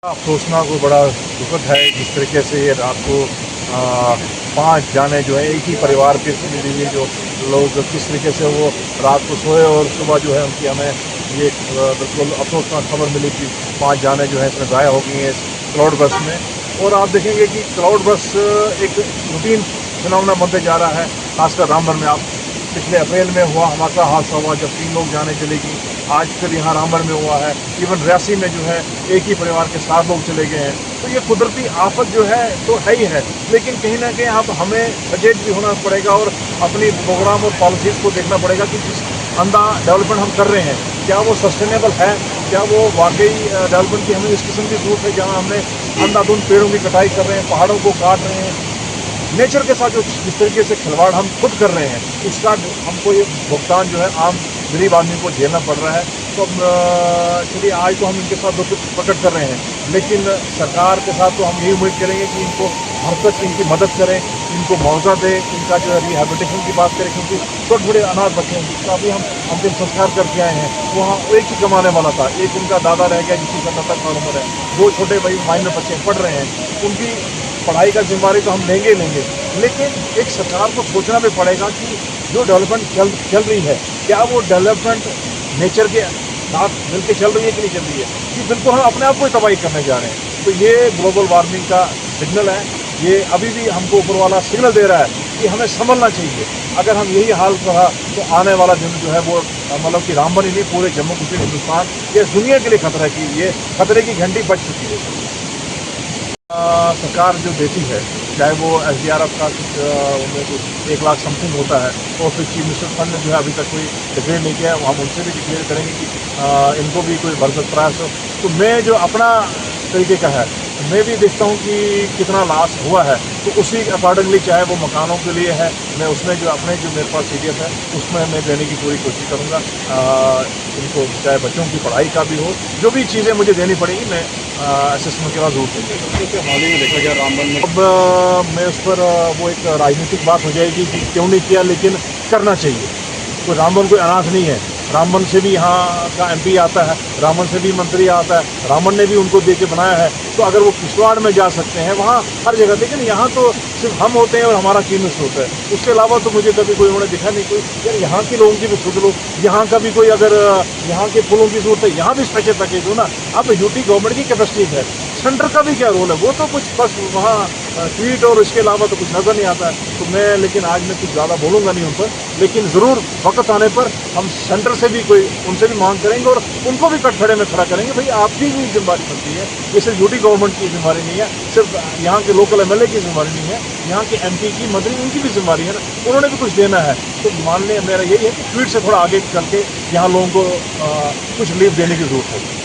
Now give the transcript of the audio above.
अफसोसनाक और बड़ा दुखद है जिस तरीके से ये रात को 5 जाने जो है एक ही परिवार के लिए जो लोग किस तरीके से वो रात को सोए और सुबह जो है उनकी हमें ये बिल्कुल अफसोसनाक खबर मिली कि 5 जाने जो है इसमें ज़ाया हो गई हैं इस क्लाउड बस में। और आप देखेंगे कि क्लाउड बस एक रूटीन फिनोमेना बनते जा रहा है, खासकर रामबन में। आप पिछले अप्रैल में हुआ हमारा हादसा हुआ जब 3 लोग जाने चले गई, आज फिर यहाँ रामबन में हुआ है। इवन रियासी में जो है एक ही परिवार के 7 लोग चले गए हैं। तो ये कुदरती आफत जो है तो है ही है, लेकिन कहीं ना कहीं अब हमें सचेत भी होना पड़ेगा और अपनी प्रोग्राम और पॉलिसीज़ को देखना पड़ेगा कि जिस अंधा डेवलपमेंट हम कर रहे हैं क्या वो सस्टेनेबल है, क्या वो वाकई डेवलपमेंट की हमें इस किस्म की जरूरत है जहाँ हमने अंधाधुंध पेड़ों की कटाई कर रहे हैं, पहाड़ों को काट रहे हैं, नेचर के साथ जो जिस तरीके से खिलवाड़ हम खुद कर रहे हैं उसका हमको ये भुगतान जो है आम गरीब आदमी को झेलना पड़ रहा है। तो चलिए आज तो हम इनके साथ दुख प्रकट कर रहे हैं, लेकिन सरकार के साथ तो हम यही उम्मीद करेंगे कि इनको हर तक इनकी मदद करें, इनको मुआवजा दें, इनका जो है रिहेबिलिटेशन की बात करें, क्योंकि छोटे छोटे अनाथ बच्चे हैं जिसका भी हम अंतिम संस्कार करके आए हैं। वहाँ एक ही कमाने वाला था, एक उनका दादा रह गया जिसकी 77 साल उम्र है, 2 छोटे भाई माइनर बच्चे पढ़ रहे हैं, उनकी पढ़ाई का जिम्मेदारी तो हम लेंगे लेकिन एक सरकार को सोचना भी पड़ेगा कि जो डेवलपमेंट चल रही है क्या वो डेवलपमेंट नेचर के साथ मिलकर चल रही है कि नहीं चल रही है, कि बिल्कुल हम अपने आप को ही तबाही करने जा रहे हैं। तो ये ग्लोबल वार्मिंग का सिग्नल है, ये अभी भी हमको ऊपर वाला सिग्नल दे रहा है कि हमें संभलना चाहिए। अगर हम यही हाल रहा तो आने वाला दिन जो है वो मतलब कि रामबन ही नहीं पूरे जम्मू कश्मीर हिंदुस्तान ये दुनिया के लिए खतरा है कि ये खतरे की घंटी बज चुकी है। सरकार जो देती है चाहे वो SDRF का कुछ उनमें कुछ 1 लाख समथिंग होता है, और फिर चीफ मिनिस्टर फंड ने जो है अभी तक कोई डिक्लेयर नहीं किया है, हम उनसे भी डिक्लेयर करेंगे कि इनको भी कोई भरसक प्रयास हो। तो मैं जो अपना तरीके का है मैं भी देखता हूँ कि कितना लॉस हुआ है, तो उसी अकॉर्डिंगली चाहे वो मकानों के लिए है मैं उसमें जो अपने जो मेरे पास CDF है उसमें मैं देने की पूरी कोशिश करूँगा। इनको चाहे बच्चों की पढ़ाई का भी हो, जो भी चीज़ें मुझे देनी पड़ेगी मैं असेसमेंट के बाद जरूर देंगे। हाल ही में देखा गया रामबन में, अब मैं उस पर वो एक राजनीतिक बात हो जाएगी कि क्यों नहीं किया, लेकिन करना चाहिए। कोई रामबन कोई अनाथ नहीं है, रामबन से भी यहाँ का MP आता है, रामबन से भी मंत्री आता है, रामबन ने भी उनको दे के बनाया है। तो अगर वो किश्तवाड़ में जा सकते हैं वहाँ हर जगह, लेकिन यहाँ तो सिर्फ हम होते हैं और हमारा चीफ मिनिस्टर होता है, उसके अलावा तो मुझे कभी कोई उन्होंने दिखा नहीं। कोई यार यहाँ के लोगों की भी सोच लो, यहाँ का भी कोई अगर यहाँ के पुलों की जरूरत है यहाँ भी स्पेशल पैकेज हो ना। अब UT गवर्नमेंट की कैपेसिटी है, सेंटर का भी क्या रोल है, वो तो कुछ बस वहाँ ट्वीट और इसके अलावा तो कुछ नज़र नहीं आता है। तो मैं लेकिन आज मैं कुछ ज़्यादा बोलूँगा नहीं उन पर, लेकिन ज़रूर वक्त आने पर हम सेंटर से भी कोई उनसे भी मांग करेंगे और उनको भी कटघरे में खड़ा करेंगे। भाई आपकी भी जिम्मेदारी बनती है, ये सिर्फ UT गवर्नमेंट की जिम्मेदारी नहीं है, सिर्फ यहाँ के लोकल MLA की जिम्मेदारी नहीं है, यहाँ के MP की मंत्री उनकी भी जिम्मेदारी है ना, उन्होंने भी कुछ देना है। तो मान लें मेरा यही है कि ट्वीट से थोड़ा आगे चल के यहाँ लोगों को कुछ रिलीफ देने की जरूरत है।